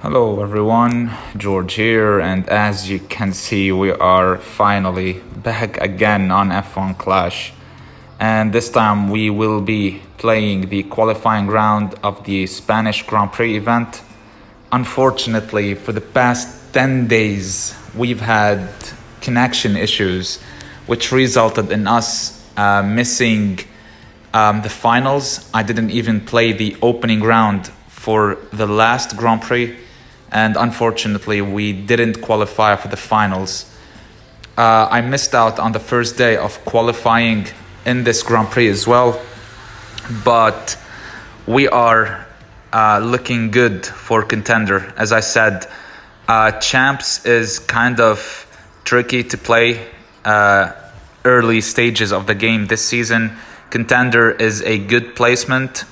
Hello everyone, George here, and as you can see, we are finally back again on F1 Clash. And this time we will be playing the qualifying round of the Spanish Grand Prix event. Unfortunately, for the past 10 days, we've had connection issues, which resulted in us missing the finals. I didn't even play the opening round for the last Grand Prix, and unfortunately we didn't qualify for the finals. I missed out on the first day of qualifying in this Grand Prix as well, but we are looking good for contender. As I said, champs is kind of tricky to play early stages of the game this season. Contender is a good placement.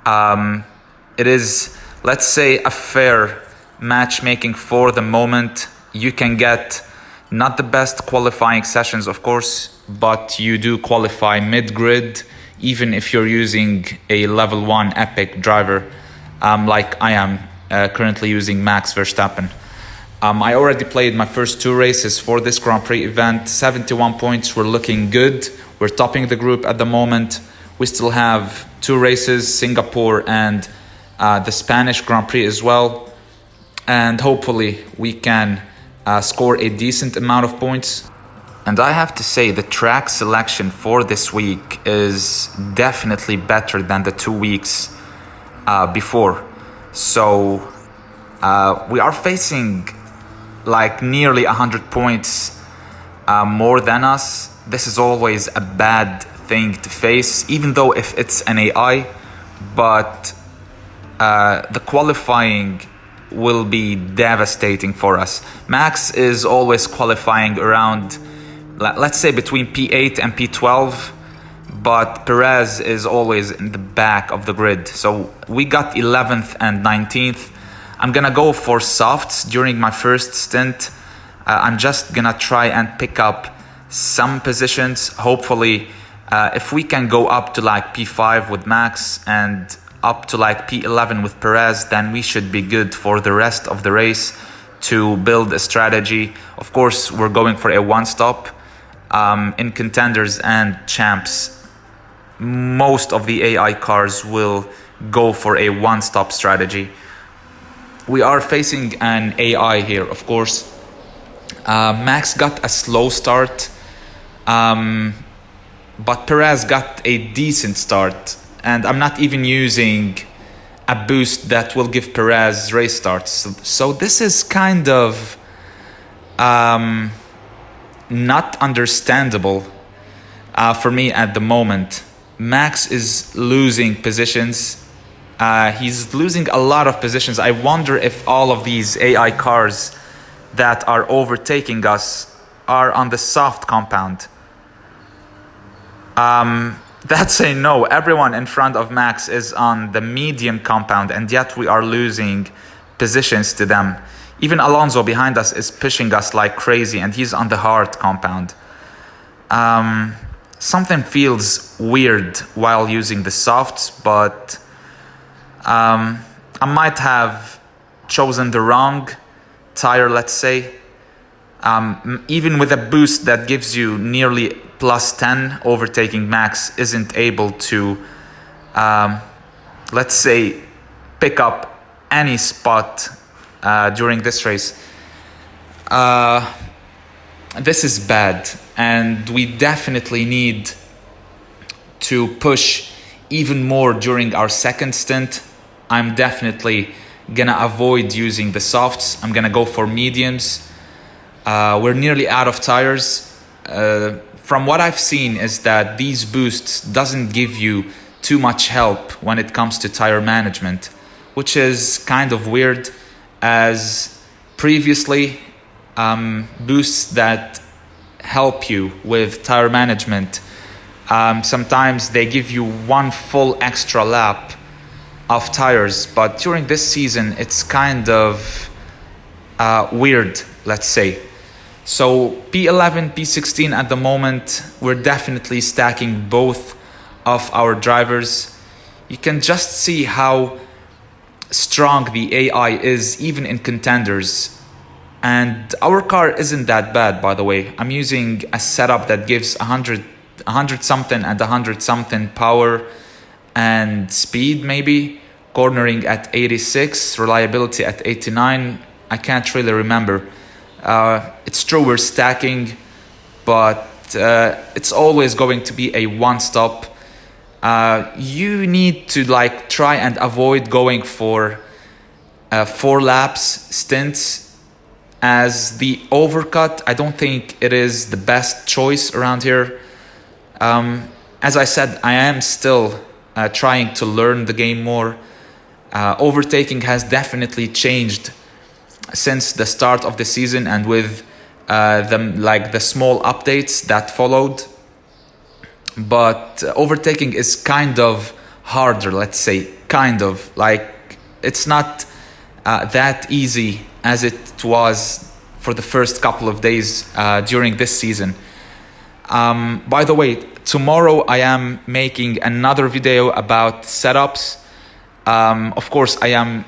It is, let's say, a fair matchmaking for the moment. You can get not the best qualifying sessions, of course, but you do qualify mid-grid, even if you're using a level 1 epic driver, like I am currently using Max Verstappen. I already played my first 2 races for this Grand Prix event. 71 points, we're looking good. We're topping the group at the moment. We still have 2 races, Singapore and the Spanish Grand Prix as well. And hopefully we can score a decent amount of points. And I have to say, the track selection for this week is definitely better than the 2 weeks before. So we are facing like nearly 100 points more than us. This is always a bad thing to face, even though if it's an AI, but the qualifying will be devastating for us. Max is always qualifying around, let's say, between P8 and P12, but Perez is always in the back of the grid. So we got 11th and 19th. I'm gonna go for softs during my first stint. I'm just gonna try and pick up some positions. Hopefully, if we can go up to like P5 with Max and up to like P11 with Perez, then we should be good for the rest of the race to build a strategy. Of course, we're going for a one-stop. In contenders and champs, most of the AI cars will go for a one-stop strategy. We are facing an AI here, of course. Max got a slow start, but Perez got a decent start. And I'm not even using a boost that will give Perez race starts. So this is kind of not understandable for me at the moment. Max is losing positions. He's losing a lot of positions. I wonder if all of these AI cars that are overtaking us are on the soft compound. That's a no. Everyone in front of Max is on the medium compound, and yet we are losing positions to them. Even Alonso behind us is pushing us like crazy, and he's on the hard compound. Something feels weird while using the softs, but I might have chosen the wrong tire, let's say. Even with a boost that gives you nearly plus 10, overtaking Max isn't able to, let's say, pick up any spot during this race. This is bad, and we definitely need to push even more during our second stint. I'm definitely gonna avoid using the softs. I'm gonna go for mediums. We're nearly out of tires. From what I've seen is that these boosts doesn't give you too much help when it comes to tire management, which is kind of weird, as previously boosts that help you with tire management, sometimes they give you one full extra lap of tires, but during this season it's kind of weird, let's say. So P11, P16 at the moment, we're definitely stacking both of our drivers. You can just see how strong the AI is, even in contenders. And our car isn't that bad, by the way. I'm using a setup that gives 100 something and 100 something power and speed, maybe. Cornering at 86, reliability at 89. I can't really remember. It's true we're stacking, but it's always going to be a one-stop. You need to like try and avoid going for 4 laps stints, as the overcut, I don't think it is the best choice around here. As I said, I am still trying to learn the game more. Overtaking has definitely changed since the start of the season, and with the small updates that followed. But overtaking is kind of harder, let's say, kind of. Like, it's not that easy as it was for the first couple of days during this season. By the way, tomorrow I am making another video about setups. Of course, the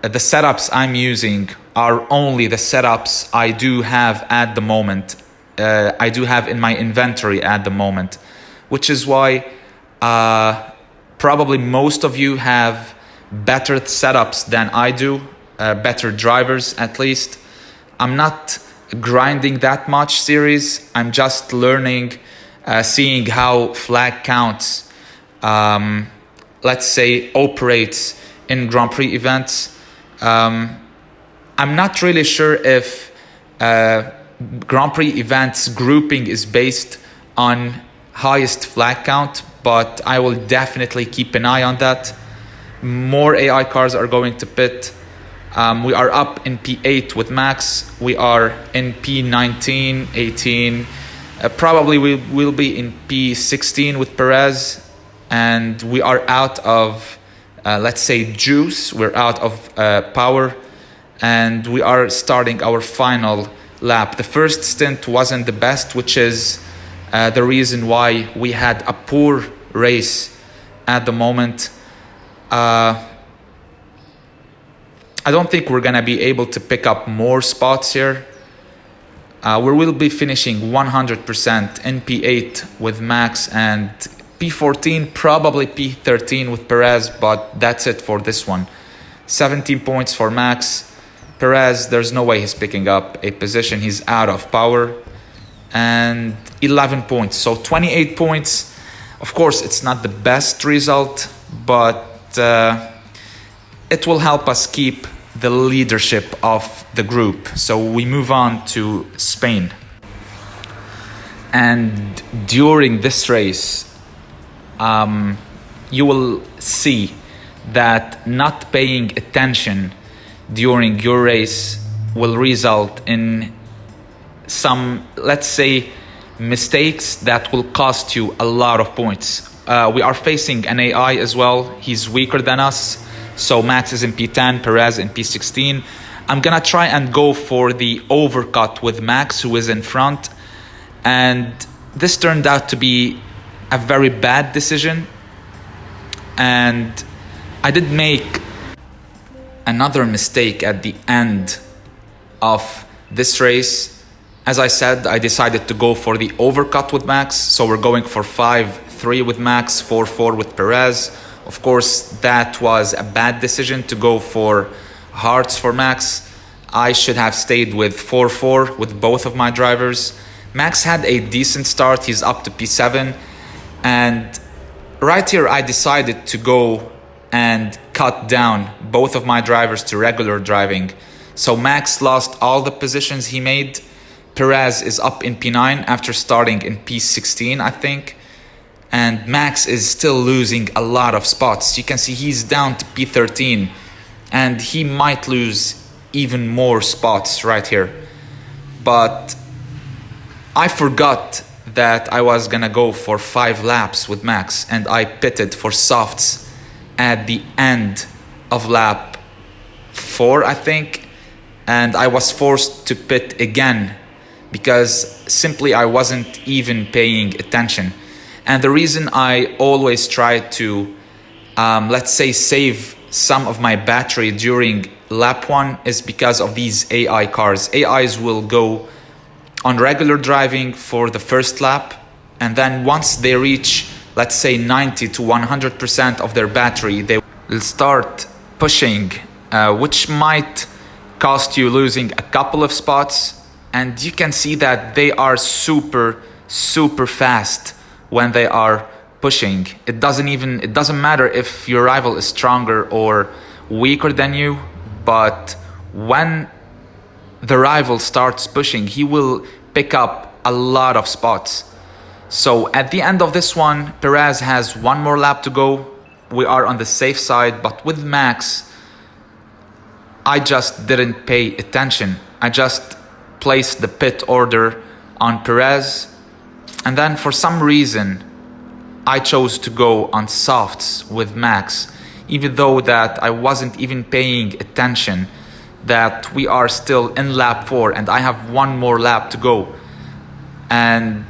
setups I'm using are only the setups I do have at the moment. I do have in my inventory at the moment, which is why probably most of you have better setups than I do, better drivers at least. I'm not grinding that much series. I'm just learning, seeing how flag counts, let's say, operates in Grand Prix events. I'm not really sure if Grand Prix events grouping is based on highest flag count, but I will definitely keep an eye on that. More AI cars are going to pit. We are up in P8 with Max. We are in P19, 18. Probably we will be in P16 with Perez. And we are out of, let's say, juice. We're out of power. And we are starting our final lap. The first stint wasn't the best, which is the reason why we had a poor race at the moment. I don't think we're gonna be able to pick up more spots here. We will be finishing 100% in P8 with Max, and P14, probably P13 with Perez, but that's it for this one. 17 points for Max. Perez, there's no way he's picking up a position. He's out of power. And 11 points, so 28 points. Of course, it's not the best result, but it will help us keep the leadership of the group. So we move on to Spain. And during this race, you will see that not paying attention during your race will result in some, let's say, mistakes that will cost you a lot of points. We are facing an AI as well. He's weaker than us. So Max is in P10, Perez in P16. I'm gonna try and go for the overcut with Max, who is in front. And this turned out to be a very bad decision. And I did make another mistake at the end of this race. As I said, I decided to go for the overcut with Max. So we're going for 5-3 with Max, 4-4 with Perez. Of course, that was a bad decision to go for hards for Max. I should have stayed with 4-4 with both of my drivers. Max had a decent start. He's up to P7. And right here, I decided to go and cut down both of my drivers to regular driving. So Max lost all the positions he made. Perez is up in P9 after starting in P16, I think. And Max is still losing a lot of spots. You can see he's down to P13. And he might lose even more spots right here. But I forgot that I was gonna go for 5 laps with Max. And I pitted for softs at the end of lap 4, I think. And I was forced to pit again because simply I wasn't even paying attention. And the reason I always try to, let's say, save some of my battery during lap 1 is because of these AI cars. AIs will go on regular driving for the first lap, and then once they reach, let's say, 90 to 100% of their battery, they will start pushing, which might cost you losing a couple of spots. And you can see that they are super fast when they are pushing. It doesn't matter if your rival is stronger or weaker than you, but when the rival starts pushing, he will pick up a lot of spots. So at the end of this one, Perez has one more lap to go. We are on the safe side, but with Max, I just didn't pay attention. I just placed the pit order on Perez, and then for some reason I chose to go on softs with Max, even though that I wasn't even paying attention that we are still in lap 4 and I have one more lap to go. And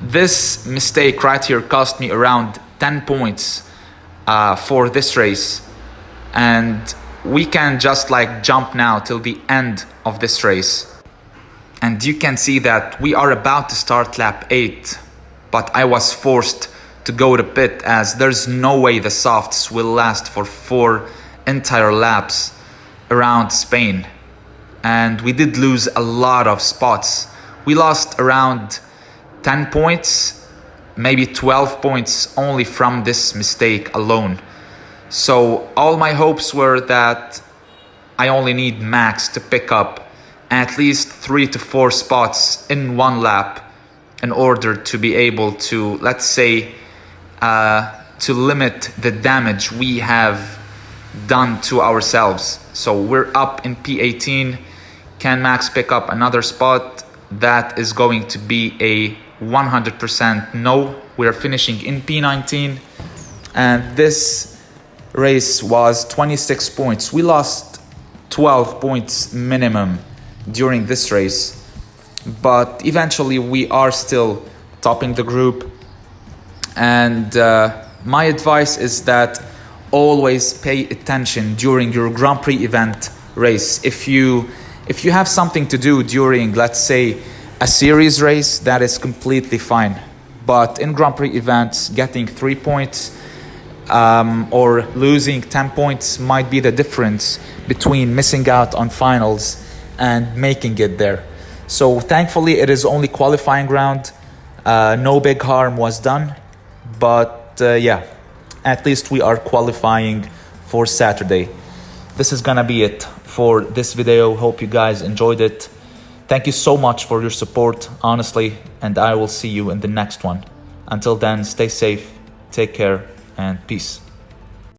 this mistake right here cost me around 10 points for this race, and we can just like jump now till the end of this race. And you can see that we are about to start lap 8, but I was forced to go to pit as there's no way the softs will last for 4 entire laps around Spain. And we did lose a lot of spots. We lost around 10 points, maybe 12 points only from this mistake alone. So all my hopes were that I only need Max to pick up at least 3 to 4 spots in one lap in order to be able to, let's say, to limit the damage we have done to ourselves. So we're up in P18. Can Max pick up another spot? That is going to be a 100% no. We are finishing in P19, and this race was 26 points. We lost 12 points minimum during this race, but eventually we are still topping the group. And my advice is that always pay attention during your Grand Prix event race. If you have something to do during, let's say, a series race, that is completely fine. But in Grand Prix events, getting 3 points or losing 10 points might be the difference between missing out on finals and making it there. So thankfully it is only qualifying round. No big harm was done, but yeah, at least we are qualifying for Saturday. This is gonna be it for this video. Hope you guys enjoyed it. Thank you so much for your support, honestly, and I will see you in the next one. Until then, stay safe, take care, and peace.